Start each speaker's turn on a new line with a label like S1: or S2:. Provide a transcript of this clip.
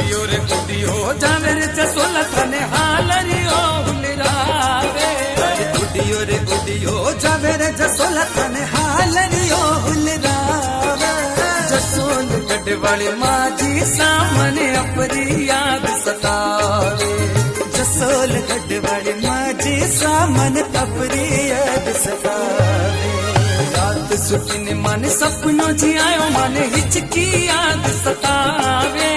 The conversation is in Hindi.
S1: गुडियो जावे रे जसोला थाने हालरियो हुलरावे गुडियो जावे रे जसोला थाने हालरियो हुलरावे जसोल गढ़वाली माझी सामने अपनी याद सतावे जसोल गढ़वाली माझी सामने अपनी याद सतावे रात सुखी ने मन सपनों जी आयो मन हिचकी याद सतावे।